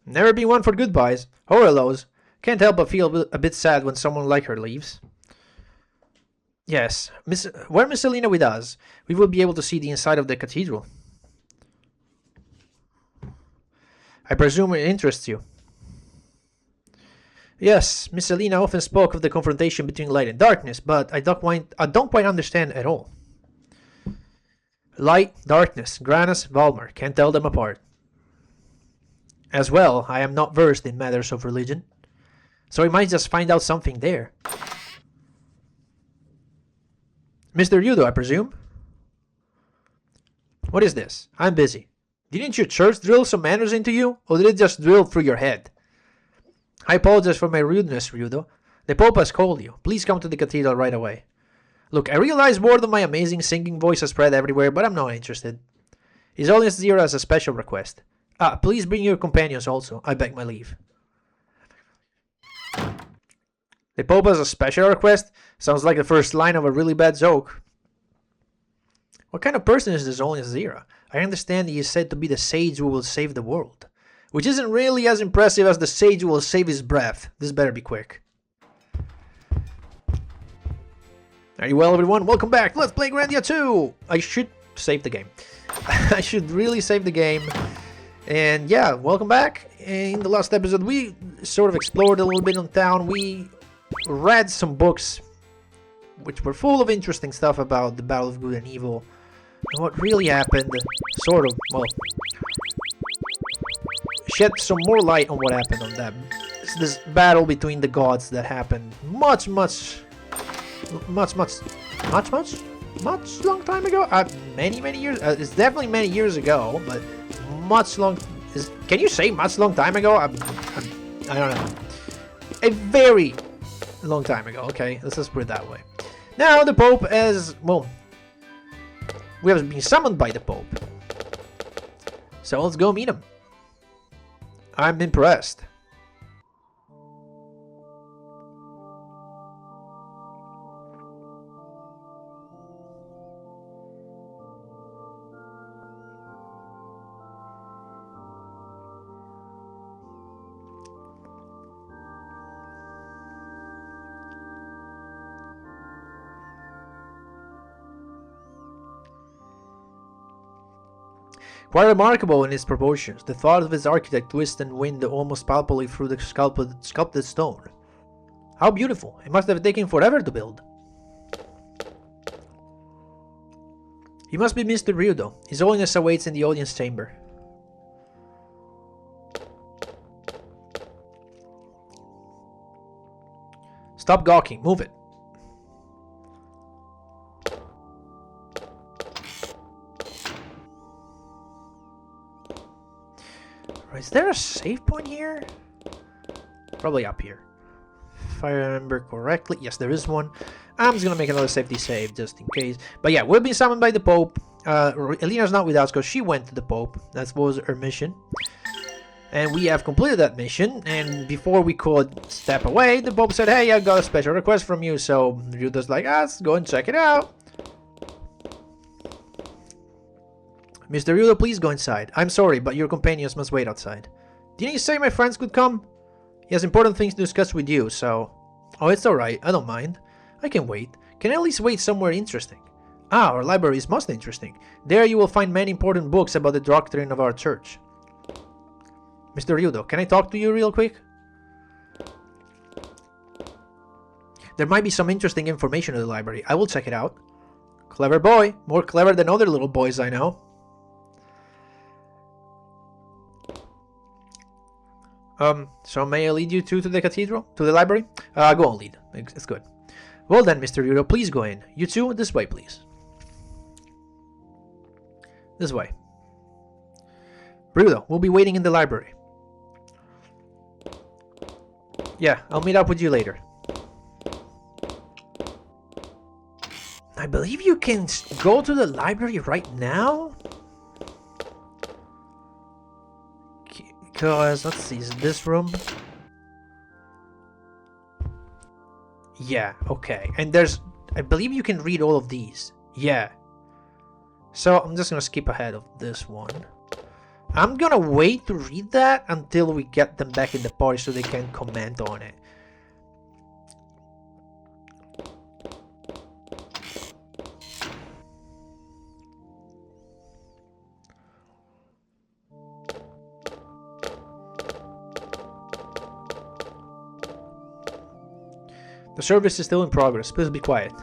Never been one for goodbyes or hellos. Can't help but feel a bit sad when someone like her leaves. Yes, were Miss Elena with us, we would be able to see the inside of the cathedral. I presume it interests you. Yes, Miss Elena often spoke of the confrontation between light and darkness, but I don't quite understand at all. Light, darkness, Granas, Valmar, can't tell them apart. As well, I am not versed in matters of religion, so we might just find out something there. Mr. Ryudo, I presume? What is this? I'm busy. Didn't your church drill some manners into you, or did it just drill through your head? I apologize for my rudeness, Ryudo. The Pope has called you. Please come to the cathedral right away. Look, I realize word of my amazing singing voice has spread everywhere, but I'm not interested. His Holiness Zero has a special request. Please bring your companions also. I beg my leave. The Pope has a special request? Sounds like the first line of a really bad joke. What kind of person is this Holiness Zero? I understand he is said to be the sage who will save the world, which isn't really as impressive as the sage who will save his breath. This better be quick. Are you well, everyone? Welcome back. Let's play Grandia II. I should save the game. I should really save the game. And yeah, welcome back. In the last episode, we sort of explored a little bit on town. We read some books which were full of interesting stuff about the Battle of Good and Evil. And what really happened, sort of, well, shed some more light on what happened on that. This battle between the gods that happened much long time ago. Many years. It's definitely many years ago, but can you say much long time ago? I don't know. A very long time ago. Okay, let's just put it that way. Now the Pope we have been summoned by the Pope. So let's go meet him. I'm impressed. Quite remarkable in its proportions, the thought of its architect twist and wind almost palpably through the sculpted stone. How beautiful! It must have taken forever to build. You must be Mr. Ryudo. His Holiness awaits in the audience chamber. Stop gawking, move it. Is there a save point here? Probably up here. If I remember correctly. Yes, there is one. I'm just gonna make another safety save just in case. But yeah, we've been summoned by the Pope. Elena's not with us because she went to the Pope. That was her mission. And we have completed that mission. And before we could step away, the Pope said, hey, I got a special request from you. So Ryudo's like, let's go and check it out. Mr. Ryudo, please go inside. I'm sorry, but your companions must wait outside. Didn't you say my friends could come? He has important things to discuss with you, so... Oh, it's alright. I don't mind. I can wait. Can I at least wait somewhere interesting? Our library is most interesting. There you will find many important books about the doctrine of our church. Mr. Ryudo, can I talk to you real quick? There might be some interesting information in the library. I will check it out. Clever boy. More clever than other little boys I know. So may I lead you to the cathedral? To the library? Go on, lead. It's good. Well then, Mr. Ryudo, please go in. You two, this way, please. This way. Ryudo, we'll be waiting in the library. Yeah, I'll meet up with you later. I believe you can go to the library right now? Because, let's see, is it this room? Yeah, okay. And there's, I believe you can read all of these. Yeah. So, I'm just gonna skip ahead of this one. I'm gonna wait to read that until we get them back in the party so they can comment on it. The service is still in progress. Please be quiet.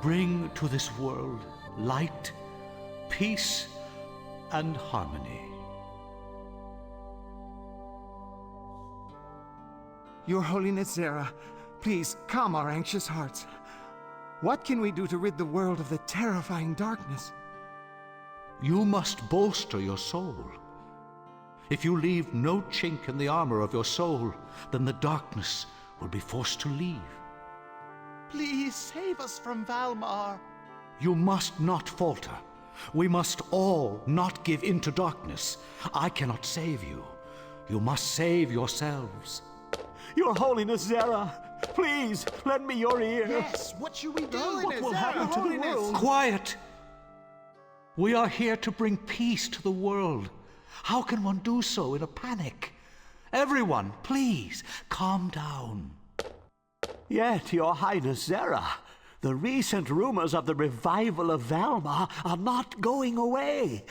Bring to this world light, peace, and harmony. Your Holiness Zera, please calm our anxious hearts. What can we do to rid the world of the terrifying darkness? You must bolster your soul. If you leave no chink in the armor of your soul, then the darkness will be forced to leave. Please save us from Valmar. You must not falter. We must all not give in to darkness. I cannot save you. You must save yourselves. Your Holiness Zera, please lend me your ear. Yes, what should we do? What will happen to the world? Quiet! We are here to bring peace to the world. How can one do so in a panic? Everyone, please, calm down. Yet, Your Highness Zera, the recent rumors of the revival of Valmar are not going away.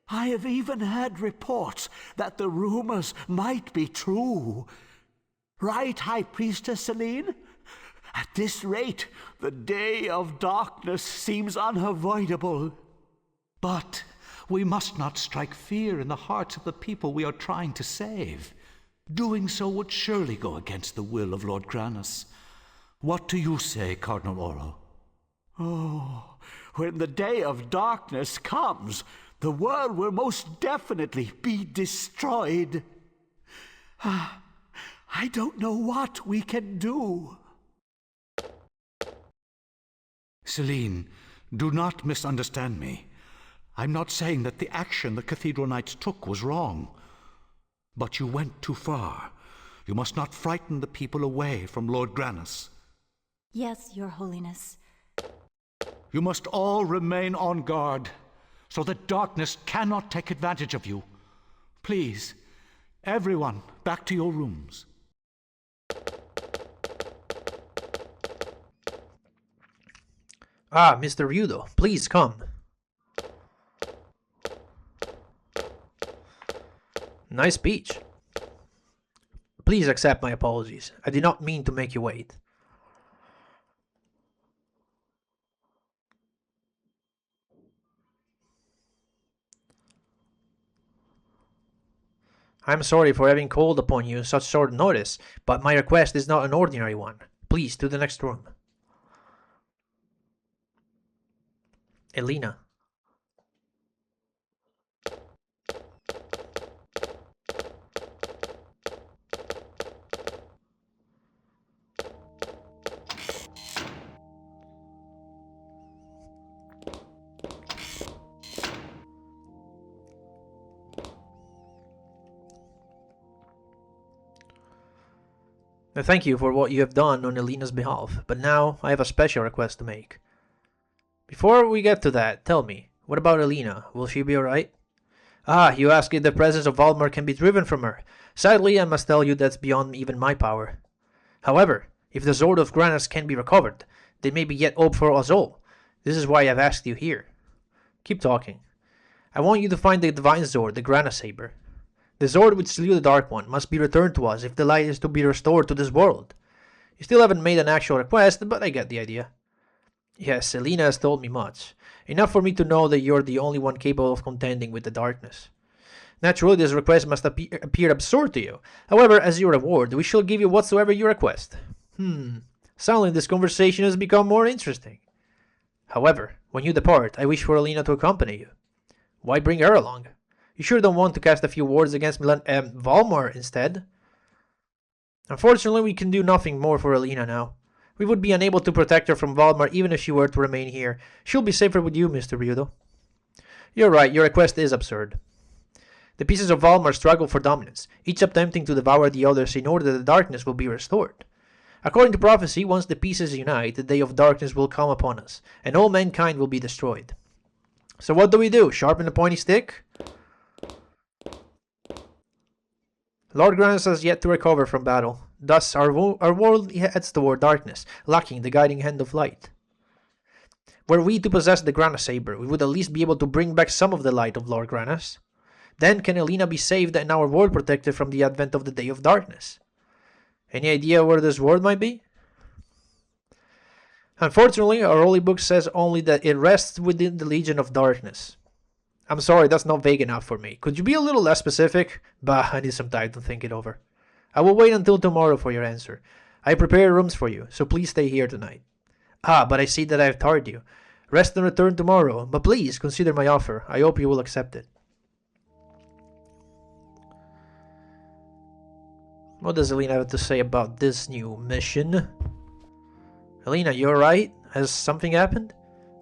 I have even heard reports that the rumors might be true. Right, High Priestess Celine? At this rate, the day of darkness seems unavoidable. But we must not strike fear in the hearts of the people we are trying to save. Doing so would surely go against the will of Lord Granas. What do you say, Cardinal Oro? Oh, when the day of darkness comes, the world will most definitely be destroyed. I don't know what we can do. Celine, do not misunderstand me. I'm not saying that the action the Cathedral Knights took was wrong. But you went too far. You must not frighten the people away from Lord Granas. Yes, Your Holiness. You must all remain on guard, so that darkness cannot take advantage of you. Please, everyone, back to your rooms. Ah, Mr. Ryudo, please come. Nice speech. Please accept my apologies. I did not mean to make you wait. I'm sorry for having called upon you such short notice, but my request is not an ordinary one. Please, to the next room. Elena. Thank you for what you have done on Elena's behalf, but now I have a special request to make. Before we get to that, tell me, what about Elena? Will she be alright? Ah, you ask if the presence of Valmar can be driven from her. Sadly, I must tell you that's beyond even my power. However, if the Sword of Granas can be recovered, there may be yet hope for us all. This is why I've asked you here. Keep talking. I want you to find the Divine Sword, the Granas Saber. The sword which slew the Dark One must be returned to us if the light is to be restored to this world. You still haven't made an actual request, but I get the idea. Yes, Elena has told me much. Enough for me to know that you're the only one capable of contending with the darkness. Naturally, this request must appear absurd to you. However, as your reward, we shall give you whatsoever you request. Suddenly this conversation has become more interesting. However, when you depart, I wish for Elena to accompany you. Why bring her along? You sure don't want to cast a few words against Valmar instead? Unfortunately, we can do nothing more for Elena now. We would be unable to protect her from Valmar even if she were to remain here. She'll be safer with you, Mr. Ryudo. You're right, your request is absurd. The pieces of Valmar struggle for dominance, each attempting to devour the others in order that the darkness will be restored. According to prophecy, once the pieces unite, the day of darkness will come upon us, and all mankind will be destroyed. So what do? Sharpen the pointy stick? Lord Granas has yet to recover from battle. Thus, our world heads toward darkness, lacking the guiding hand of light. Were we to possess the Granas Saber, we would at least be able to bring back some of the light of Lord Granas. Then can Elena be saved and our world protected from the advent of the day of darkness? Any idea where this world might be? Unfortunately, our holy book says only that it rests within the Legion of Darkness. I'm sorry, that's not vague enough for me. Could you be a little less specific? Bah, I need some time to think it over. I will wait until tomorrow for your answer. I prepare rooms for you, so please stay here tonight. Ah, but I see that I have tired you. Rest and return tomorrow, but please consider my offer. I hope you will accept it. What does Elena have to say about this new mission? Elena, you alright? Has something happened?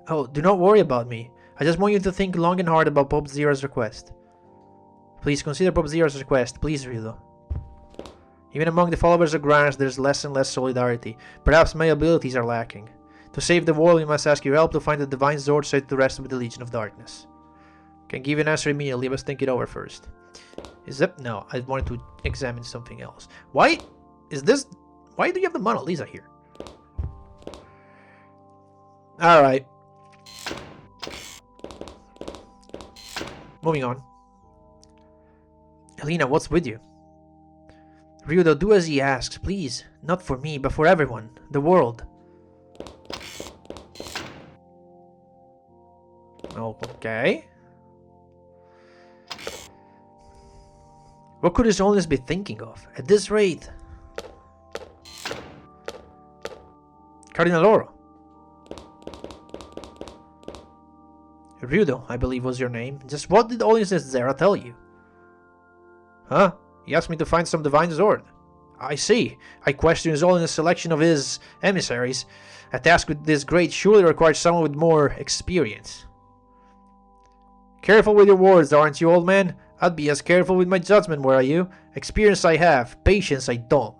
Oh, do not worry about me. I just want you to think long and hard about Pope Zera's request. Please consider Pope Zera's request, please, Ryudo. Even among the followers of Granas, there's less and less solidarity. Perhaps my abilities are lacking. To save the world, we must ask your help to find the Divine Sword so to rest with the Legion of Darkness. Can give you an answer immediately, let's think it over first. Is that... No, I wanted to examine something else. Why is this... Why do you have the Mona Lisa here? Alright. Moving on. Elena, what's with you? Ryudo, do as he asks, please. Not for me, but for everyone. The world. Okay. What could His Holiness be thinking of? At this rate... Cardinal Oro. Ryudo, I believe was your name. Just what did Holiness Zera tell you? Huh? He asked me to find some Divine Sword. I see. I question His Holiness' selection of his emissaries. A task with this great surely requires someone with more experience. Careful with your words, aren't you, old man? I'd be as careful with my judgment, were I you. Experience I have, patience I don't.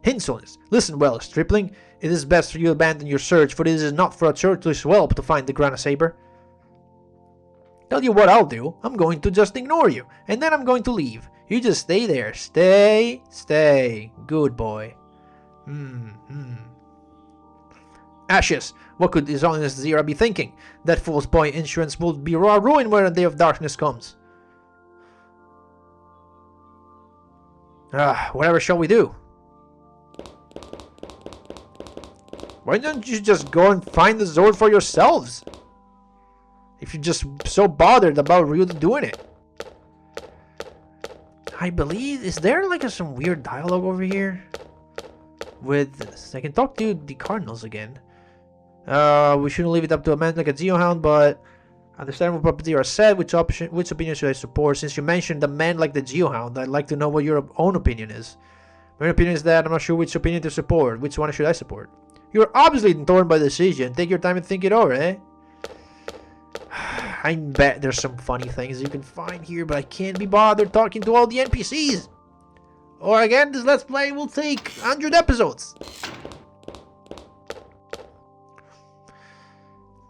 Hinsolness, listen well, stripling. It is best for you to abandon your search, for this is not for a churlish whelp to find the Granas Saber. Tell you what I'll do. I'm going to just ignore you, and then I'm going to leave. You just stay there. Stay. Good boy. Ashes, what could His Holiness Zera be thinking? That false boy insurance will be raw ruin when the day of darkness comes. Whatever shall we do? Why don't you just go and find the sword for yourselves? If you're just so bothered about Ryudo doing it. I believe... Is there like some weird dialogue over here? With... I can talk to the cardinals again. We shouldn't leave it up to a man like a Geohound, but... Understand what Papa Zera said. Which opinion should I support? Since you mentioned a man like the Geohound, I'd like to know what your own opinion is. My opinion is that I'm not sure which opinion to support. Which one should I support? You're obviously torn by the decision. Take your time and think it over, eh? I bet there's some funny things you can find here, but I can't be bothered talking to all the NPCs. Or again, this Let's Play will take 100 episodes.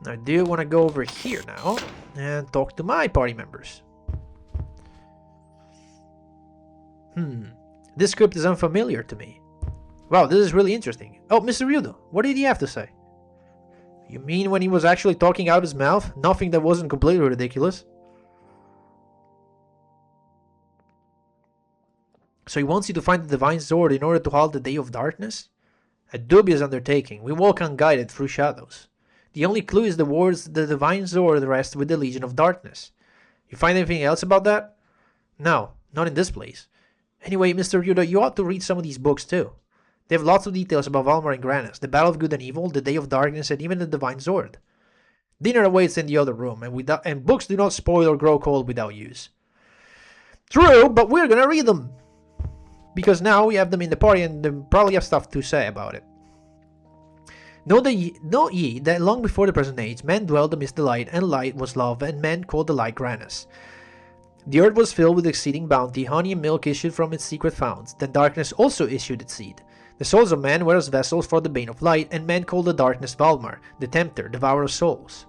I do want to go over here now and talk to my party members. This script is unfamiliar to me. Wow, this is really interesting. Oh, Mr. Ryudo, what did he have to say? You mean when he was actually talking out of his mouth? Nothing that wasn't completely ridiculous? So he wants you to find the divine sword in order to halt the day of darkness? A dubious undertaking. We walk unguided through shadows. The only clue is the words the divine sword rests with the Legion of Darkness. You find anything else about that? No, not in this place. Anyway, Mr. Ryudo, you ought to read some of these books too. They have lots of details about Valmar and Granas, the Battle of Good and Evil, the Day of Darkness, and even the Divine Sword. Dinner awaits in the other room, and books do not spoil or grow cold without use. True, but we're gonna read them! Because now we have them in the party and they probably have stuff to say about it. Know ye that long before the present age, men dwelled amidst the light, and light was love, and men called the light Granas. The earth was filled with exceeding bounty, honey and milk issued from its secret founts. Then darkness also issued its seed. The souls of men were as vessels for the bane of light, and men called the darkness Valmar, the tempter, devourer of souls.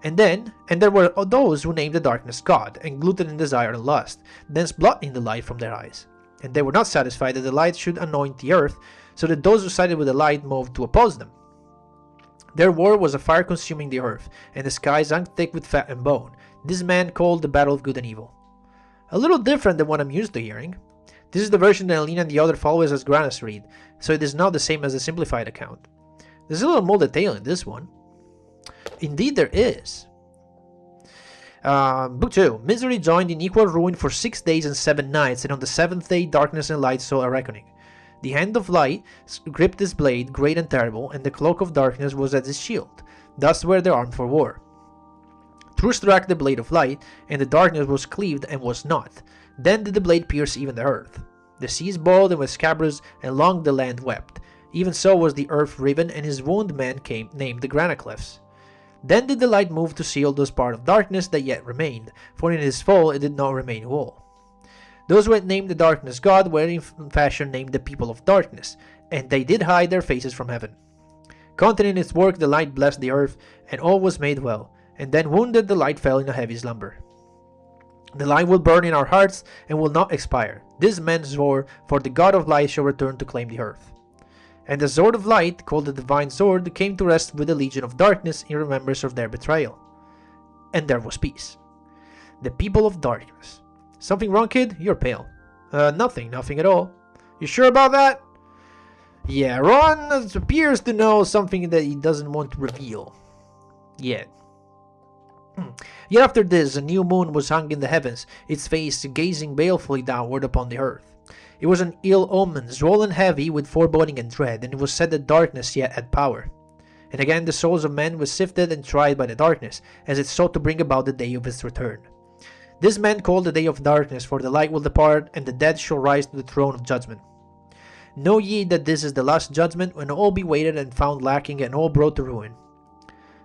And there were those who named the darkness God, and glutted in desire and lust, thence blotting the light from their eyes. And they were not satisfied that the light should anoint the earth, so that those who sided with the light moved to oppose them. Their war was a fire consuming the earth, and the skies hung thick with fat and bone. This man called the Battle of Good and Evil. A little different than what I'm used to hearing. This is the version that Elena and the other followers as Granas read, so it is not the same as the simplified account. There's a little more detail in this one. Indeed there is. Book 2. Misery joined in equal ruin for 6 days and 7 nights, and on the 7th day darkness and light saw a reckoning. The hand of light gripped his blade, great and terrible, and the cloak of darkness was as his shield. Thus were they armed for war. Through struck the blade of light, and the darkness was cleaved and was not. Then did the blade pierce even the earth. The seas boiled and were scabrous, and long the land wept. Even so was the earth riven, and his wound man came, named the Granaclefs. Then did the light move to seal those part of darkness that yet remained, for in his fall it did not remain whole. Those who had named the darkness God were in fashion named the people of darkness, and they did hide their faces from heaven. Content in its work the light blessed the earth, and all was made well, and then wounded the light fell in a heavy slumber. The light will burn in our hearts, and will not expire. This men swore, for the God of light shall return to claim the earth. And the sword of light, called the divine sword, came to rest with the legion of darkness in remembrance of their betrayal. And there was peace. The people of darkness. Something wrong, kid? You're pale. Nothing at all. You sure about that? Yeah, Ron appears to know something that he doesn't want to reveal. Yet. Yet after this, a new moon was hung in the heavens, its face gazing balefully downward upon the earth. It was an ill omen, swollen heavy with foreboding and dread, and it was said that darkness yet had power. And again the souls of men were sifted and tried by the darkness, as it sought to bring about the day of its return. This man called the day of darkness, for the light will depart, and the dead shall rise to the throne of judgment. Know ye that this is the last judgment, when all be weighted and found lacking, and all brought to ruin.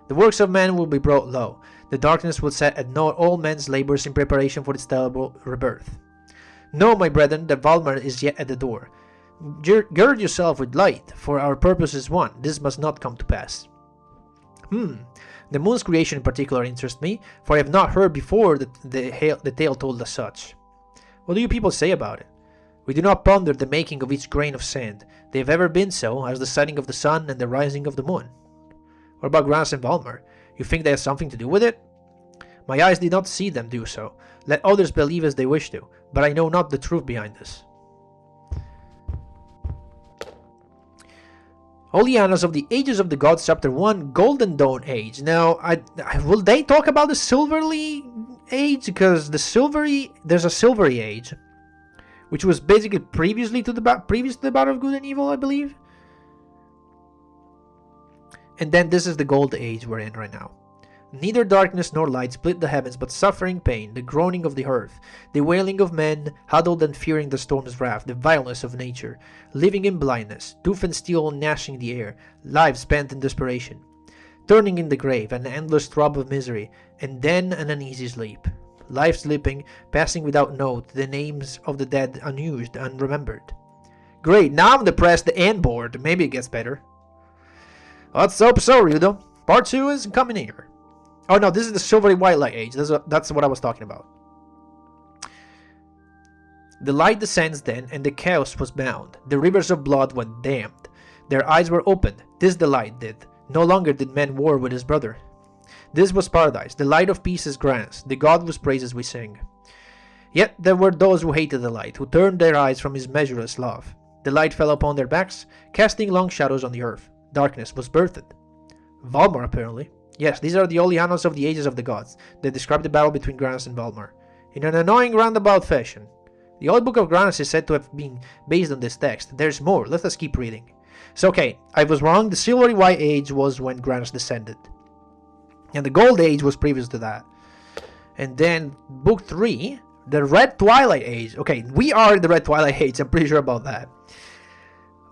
The works of man will be brought low. The darkness will set at naught all men's labors in preparation for its terrible rebirth. Know, my brethren, that Valmar is yet at the door. Gird yourself with light, for our purpose is one. This must not come to pass. The moon's creation in particular interests me, for I have not heard before that the tale told as such. What do you people say about it? We do not ponder the making of each grain of sand. They have ever been so, as the setting of the sun and the rising of the moon. What about Granas and Valmar? You think they have something to do with it? My eyes did not see them do so. Let others believe as they wish to, but I know not the truth behind this. Holy Annals of the Ages of the Gods, Chapter 1, Golden Dawn Age. Now, will they talk about the Silvery Age? Because there's a Silvery Age, which was basically previous to the Battle of Good and Evil, I believe. And then this is the Gold Age we're in right now. Neither darkness nor light split the heavens, but suffering, pain, the groaning of the earth, the wailing of men, huddled and fearing the storm's wrath, the violence of nature, living in blindness, tooth and steel gnashing the air, lives spent in desperation, turning in the grave, an endless throb of misery, and then an uneasy sleep, life slipping, passing without note, the names of the dead unused, unremembered. Great, now I'm depressed and bored. Maybe it gets better. Let's hope so, Ryudo. Part 2 is coming here. Oh no, this is the Silvery White Light Age. That's what I was talking about. The light descends then, and the chaos was bound. The rivers of blood went dammed. Their eyes were opened. This the light did. No longer did man war with his brother. This was paradise. The light of peace is Granas. The God whose praises we sing. Yet there were those who hated the light, who turned their eyes from his measureless love. The light fell upon their backs, casting long shadows on the earth. Darkness was birthed. Valmar, apparently. Yes, these are the holy annals of the ages of the gods. They describe the battle between Granas and Valmar. In an annoying roundabout fashion. The Holy Book of Granas is said to have been based on this text. There's more. Let us keep reading. So, okay, I was wrong. The Silvery White Age was when Granas descended. And the Gold Age was previous to that. And then, Book 3, the Red Twilight Age. Okay, we are the Red Twilight Age. I'm pretty sure about that.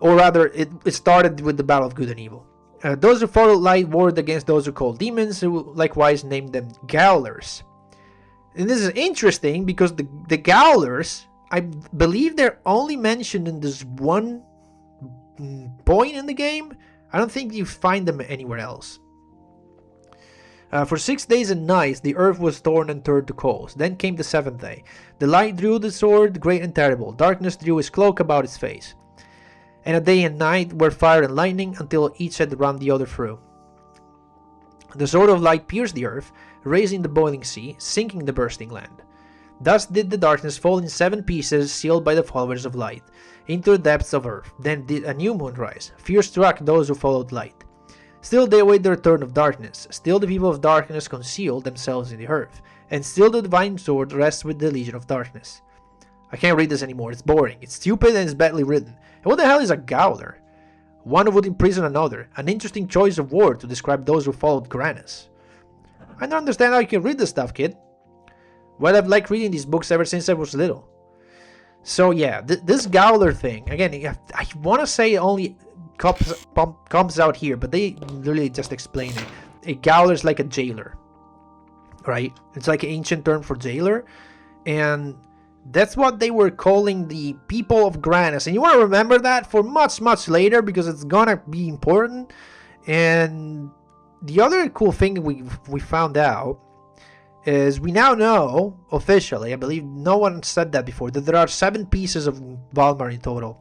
Or rather, it started with the Battle of Good and Evil. Those who followed light warred against those who called demons, who likewise named them Gowlers. And this is interesting because the Gowlers, I believe they're only mentioned in this one point in the game. I don't think you find them anywhere else. For 6 days and nights the earth was torn and turned to coals. Then came the 7th day. The light drew the sword, great and terrible. Darkness drew his cloak about his face. And a day and night were fire and lightning, until each had run the other through. The sword of light pierced the earth, raising the boiling sea, sinking the bursting land. Thus did the darkness fall in 7 pieces, sealed by the followers of light, into the depths of earth. Then did a new moon rise. Fear struck those who followed light. Still they await the return of darkness. Still the people of darkness conceal themselves in the earth. And still the divine sword rests with the legion of darkness. I can't read this anymore. It's boring. It's stupid and it's badly written. And what the hell is a Gowler? One who would imprison another. An interesting choice of word to describe those who followed Granas. I don't understand how you can read this stuff, kid. Well, I've liked reading these books ever since I was little. So yeah, this Gowler thing, again, I want to say it only comes out here, but they literally just explain it. A Gowler is like a jailer, right? It's like an ancient term for jailer, and that's what they were calling the people of Granas. And you want to remember that for much, much later, because it's gonna be important. And the other cool thing we found out is we now know, officially, I believe no one said that before, that there are 7 pieces of Valmar in total.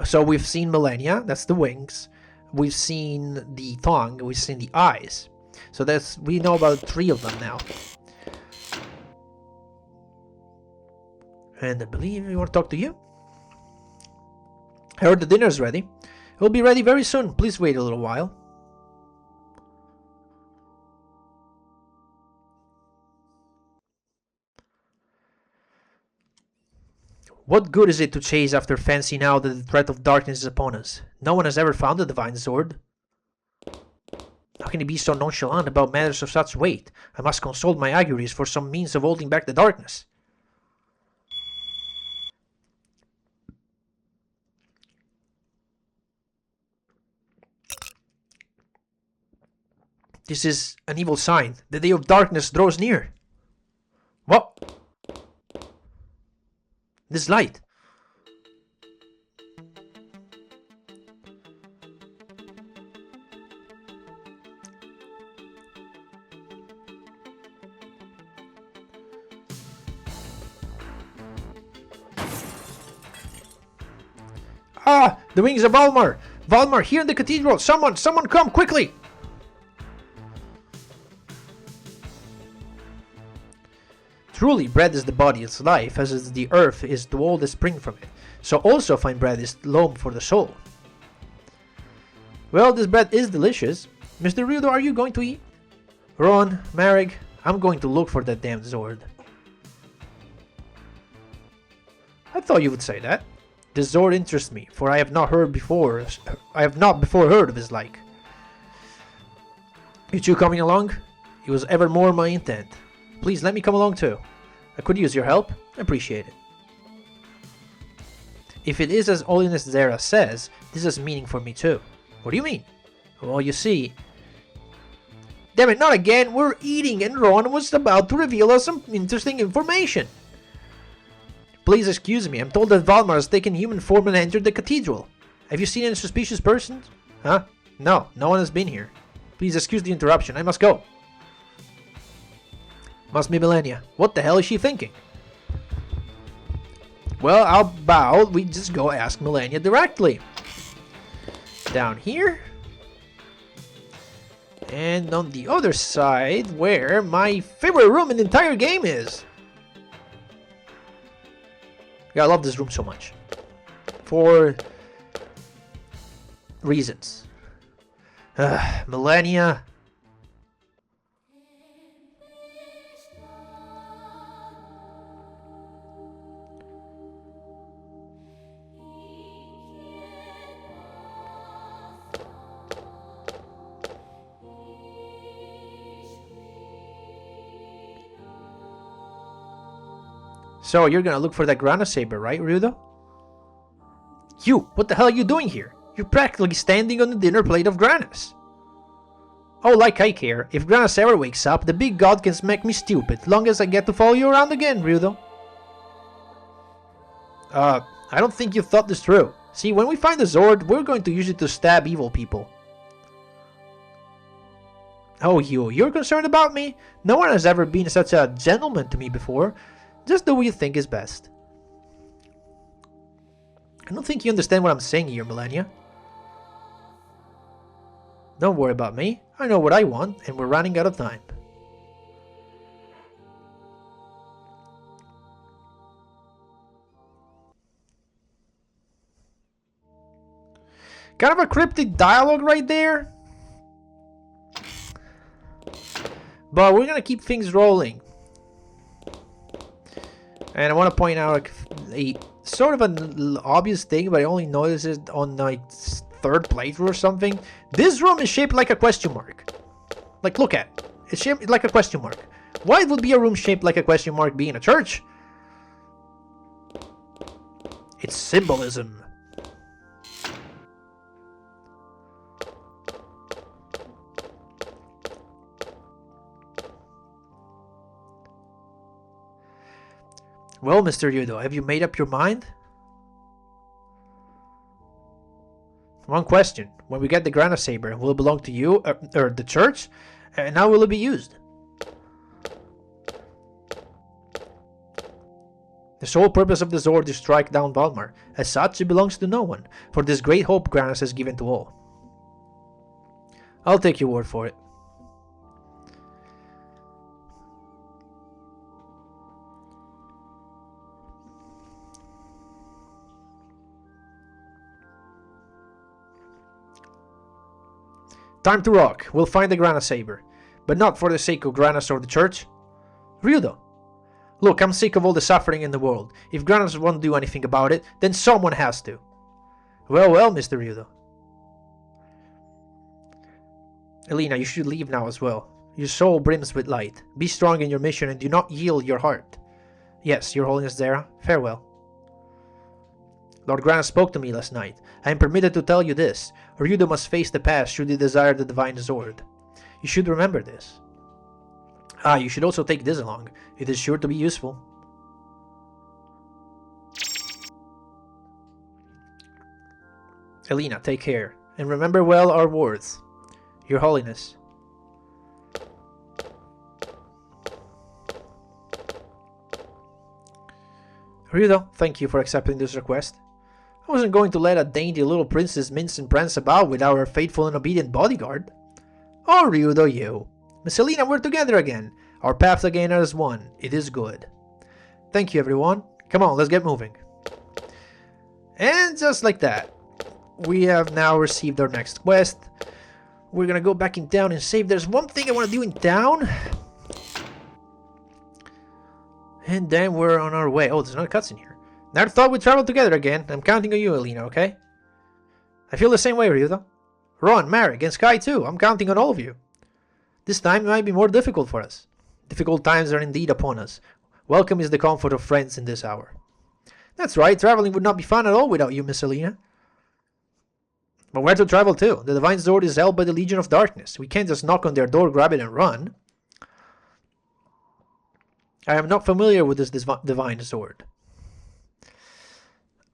So we've seen Millennia, that's the wings. We've seen the tongue, we've seen the eyes. So we know about 3 of them now. And I believe we want to talk to you. I heard the dinner's ready. It will be ready very soon. Please wait a little while. What good is it to chase after fancy now that the threat of darkness is upon us? No one has ever found the divine sword. How can he be so nonchalant about matters of such weight? I must consult my auguries for some means of holding back the darkness. This is an evil sign. The day of darkness draws near. What? This light. Ah! The wings of Valmar! Valmar, here in the cathedral! Someone come quickly! Truly, bread is the body, its life, as is the earth is the all that spring from it. So also fine bread is loam for the soul. Well, this bread is delicious. Mr. Ryudo, are you going to eat? Ron, Marek, I'm going to look for that damn Zord. I thought you would say that. The Zord interests me, for I have not before heard of his like. You two coming along? It was ever more my intent. Please let me come along too. I could use your help. I appreciate it. If it is as Holiness Zera says, this has meaning for me too. What do you mean? Well, you see... Damn it, not again! We're eating and Ron was about to reveal us some interesting information. Please excuse me, I'm told that Valmar has taken human form and entered the cathedral. Have you seen any suspicious persons? Huh? No, no one has been here. Please excuse the interruption, I must go. Must be Millennia. What the hell is she thinking? Well, how about we just go ask Millennia directly. Down here. And on the other side, where my favorite room in the entire game is. Yeah, I love this room so much. For reasons. Millennia. So you're gonna look for that Granas saber, right, Ryudo? You! What the hell are you doing here? You're practically standing on the dinner plate of Granas. Oh, like I care. If Granas ever wakes up, the big god can smack me stupid, long as I get to follow you around again, Ryudo. I don't think you thought this through. See, when we find the Zord, we're going to use it to stab evil people. Oh, you're concerned about me? No one has ever been such a gentleman to me before. Just do what you think is best. I don't think you understand what I'm saying here, Millennia. Don't worry about me. I know what I want, and we're running out of time. Kind of a cryptic dialogue right there. But we're gonna keep things rolling. And I want to point out a sort of an obvious thing, but I only noticed it on like third playthrough or something. This room is shaped like a question mark. Like, look at it. It's shaped like a question mark. Why would be a room shaped like a question mark being a church? It's symbolism. Well, Mr. Ryudo, have you made up your mind? One question. When we get the Granas saber, will it belong to you, or the church? And how will it be used? The sole purpose of the Zord is to strike down Valmar. As such, it belongs to no one, for this great hope Granas has given to all. I'll take your word for it. Time to rock. We'll find the Granas saber. But not for the sake of Granas or the church. Ryudo. Look, I'm sick of all the suffering in the world. If Granas won't do anything about it, then someone has to. Well, Mr. Ryudo. Elena, you should leave now as well. Your soul brims with light. Be strong in your mission and do not yield your heart. Yes, Your Holiness Zera. Farewell. Lord Granas spoke to me last night. I am permitted to tell you this. Ryudo must face the past should he desire the Divine Zord. You should remember this. You should also take this along. It is sure to be useful. Elena, take care. And remember well our words. Your Holiness. Ryudo, thank you for accepting this request. I wasn't going to let a dainty little princess mince and prance about with our faithful and obedient bodyguard. Oh, Ryudo, you. Miss Elena, we're together again. Our paths again are as one. It is good. Thank you, everyone. Come on, let's get moving. And just like that, we have now received our next quest. We're gonna go back in town and save. There's one thing I want to do in town. And then we're on our way. Oh, there's another cutscene here. Never thought we'd travel together again. I'm counting on you, Elena, okay? I feel the same way, Ryudo. Ron, Marek, and Sky too. I'm counting on all of you. This time it might be more difficult for us. Difficult times are indeed upon us. Welcome is the comfort of friends in this hour. That's right, traveling would not be fun at all without you, Miss Elena. But where to travel to? The Divine Zord is held by the Legion of Darkness. We can't just knock on their door, grab it, and run. I am not familiar with this Divine Zord.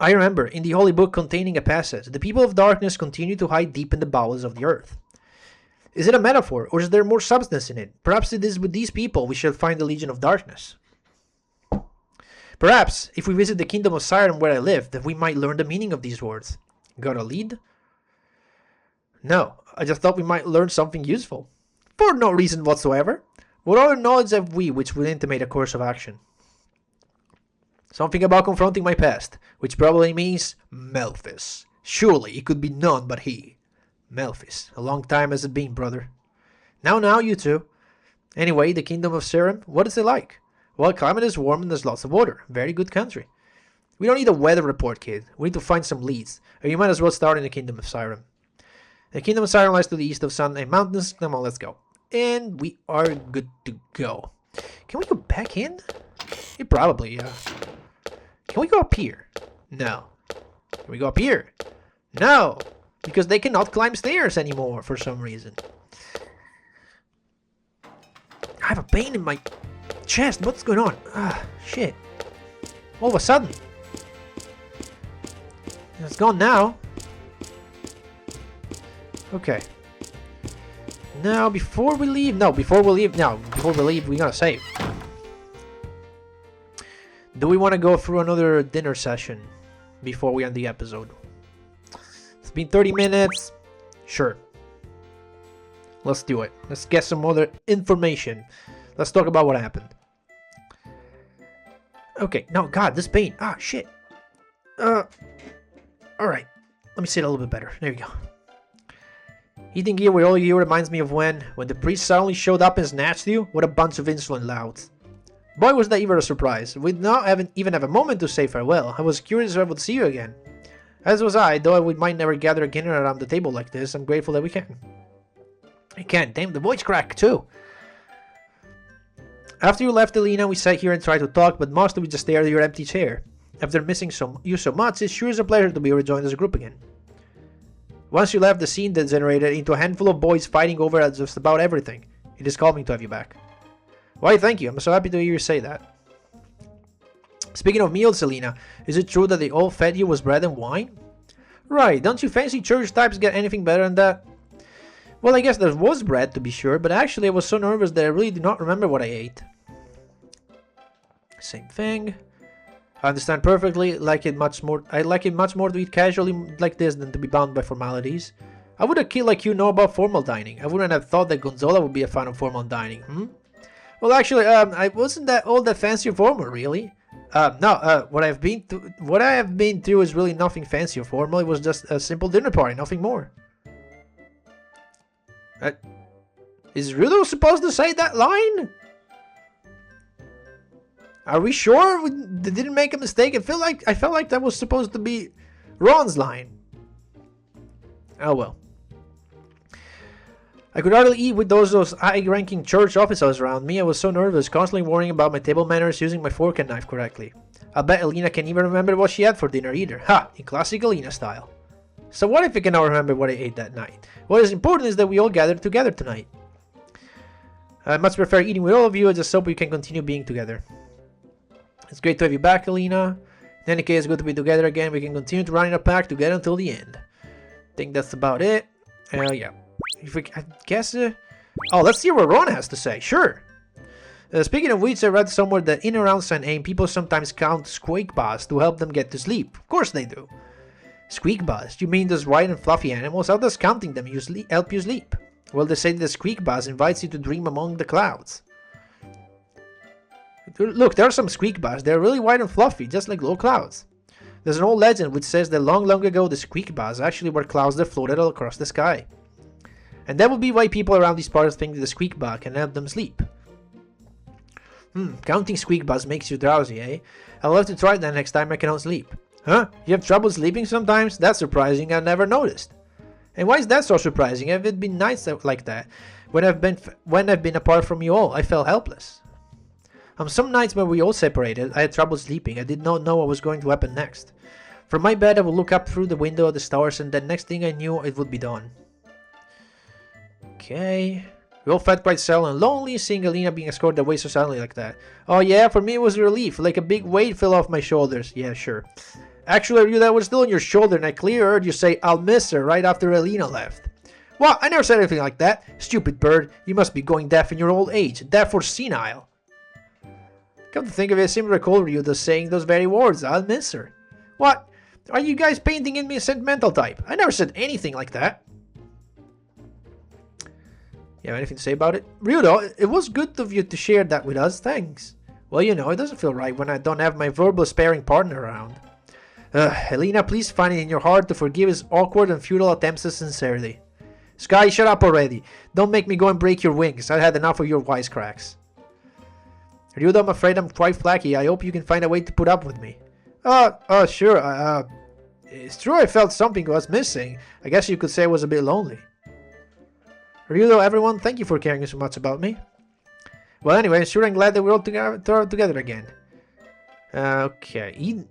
I remember, in the Holy Book containing a passage, the people of darkness continue to hide deep in the bowels of the earth. Is it a metaphor, or is there more substance in it? Perhaps it is with these people we shall find the Legion of Darkness. Perhaps, if we visit the Kingdom of Siren where I live, that we might learn the meaning of these words. Got a lead? No, I just thought we might learn something useful. For no reason whatsoever. What other knowledge have we which would intimate a course of action? Something about confronting my past, which probably means Melphis. Surely it could be none but he. Melphis, a long time has it been, brother. Now, you two. Anyway, the Kingdom of Serum, what is it like? Well, climate is warm and there's lots of water. Very good country. We don't need a weather report, kid. We need to find some leads. Or you might as well start in the Kingdom of Siren. The Kingdom of Siren lies to the east of Sun and Mountains. Come on, let's go. And we are good to go. Can we go back in? Yeah, probably, yeah. Can we go up here? No. Can we go up here? No! Because they cannot climb stairs anymore for some reason. I have a pain in my chest. What's going on? Ah, shit. All of a sudden. It's gone now. Okay. Now, before we leave, we gotta save. Do we want to go through another dinner session before we end the episode? It's been 30 minutes. Sure. Let's do it. Let's get some other information. Let's talk about what happened. Okay. No, God, this pain. Ah, shit. Alright. Let me say it a little bit better. There you go. Eating gear with all you reminds me of when the priest suddenly showed up and snatched you. What a bunch of insolent louts. Boy, was that ever a surprise. We'd not even have a moment to say farewell. I was curious if I would see you again. As was I, though we might never gather again around the table like this. I'm grateful that we can. I can. Damn, the voice crack too. After you left, Elena, we sat here and tried to talk, but mostly we just stared at your empty chair. After missing you so much, it sure is a pleasure to be rejoined as a group again. Once you left, the scene degenerated into a handful of boys fighting over just about everything. It is calming to have you back. Why, thank you. I'm so happy to hear you say that. Speaking of meals, Elena, is it true that they all fed you with bread and wine? Right, don't you fancy church types get anything better than that? Well, I guess there was bread to be sure, but actually I was so nervous that I really do not remember what I ate. Same thing. I understand perfectly. I like it much more to eat casually like this than to be bound by formalities. I would a kid like you know about formal dining. I wouldn't have thought that Gonzola would be a fan of formal dining, Well, actually, I wasn't that all that fancy or formal, really. What I have been through is really nothing fancy or formal. It was just a simple dinner party, nothing more. Is Ryudo supposed to say that line? Are we sure we didn't make a mistake? I felt like that was supposed to be Ron's line. Oh well. I could hardly eat with those high-ranking church officers around me. I was so nervous, constantly worrying about my table manners, using my fork and knife correctly. I bet Elena can't even remember what she had for dinner either. Ha! In classic Elena style. So what if I cannot remember what I ate that night? What is important is that we all gathered together tonight. I much prefer eating with all of you. I just hope we can continue being together. It's great to have you back, Elena. In any case, good to be together again. We can continue to run in a pack together until the end. I think that's about it. Yeah. I guess... Oh, let's see what Ron has to say. Sure. Speaking of which, I read somewhere that in around San Aim, people sometimes count squeak bars to help them get to sleep. Of course they do. Squeak bars? You mean those white and fluffy animals? How does counting them help you sleep? Well, they say that the squeak bars invites you to dream among the clouds. Look, there are some squeak bars. They're really white and fluffy, just like little clouds. There's an old legend which says that long ago the squeak bars actually were clouds that floated all across the sky. And that would be why people around these parts think that the squeak bar can help them sleep. Counting squeak bars makes you drowsy, eh? I'll have to try that next time I cannot sleep. Huh? You have trouble sleeping sometimes? That's surprising, I never noticed. And why is that so surprising? Have it been nights like that? When I've been apart from you all, I felt helpless. On some nights when we all separated, I had trouble sleeping. I did not know what was going to happen next. From my bed, I would look up through the window at the stars, and the next thing I knew, it would be dawn. Okay. We all felt quite sad and lonely, seeing Elena being escorted away so suddenly like that. Oh yeah, for me it was a relief, like a big weight fell off my shoulders. Yeah, sure. Actually, Ryudo was still on your shoulder, and I clearly heard you say, I'll miss her, right after Elena left. What? I never said anything like that. Stupid bird. You must be going deaf in your old age. Deaf or senile. Come to think of it, I seem to recall Ryudo saying those very words. I'll miss her. What? Are you guys painting in me a sentimental type? I never said anything like that. You have anything to say about it? Ryudo, it was good of you to share that with us. Thanks. Well, you know, it doesn't feel right when I don't have my verbal sparring partner around. Elena, please find it in your heart to forgive his awkward and futile attempts at sincerity. Sky, shut up already. Don't make me go and break your wings. I've had enough of your wisecracks. Ryudo, I'm afraid I'm quite flaky. I hope you can find a way to put up with me. Sure. It's true I felt something was missing. I guess you could say I was a bit lonely. Ryudo, everyone, thank you for caring so much about me. Well, anyway, sure, I'm glad that we're all together again. Okay.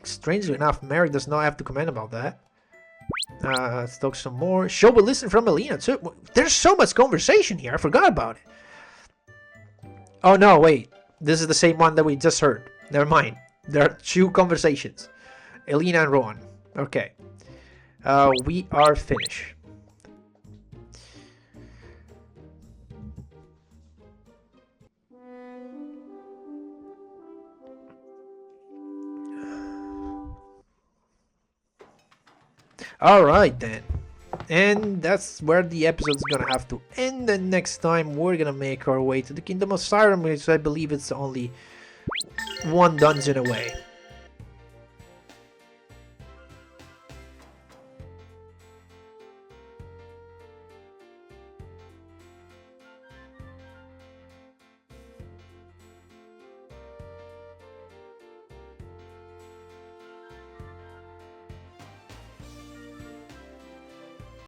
Strangely enough, Merrick does not have to comment about that. Let's talk some more. Show will listen from Elena too. There's so much conversation here. I forgot about it. Oh no, wait. This is the same one that we just heard. Never mind. There are 2 conversations. Elena and Rowan. Okay. We are finished. Alright then. And that's where the episode's gonna have to end. And next time we're gonna make our way to the Kingdom of Siren, which I believe it's only 1 dungeon away.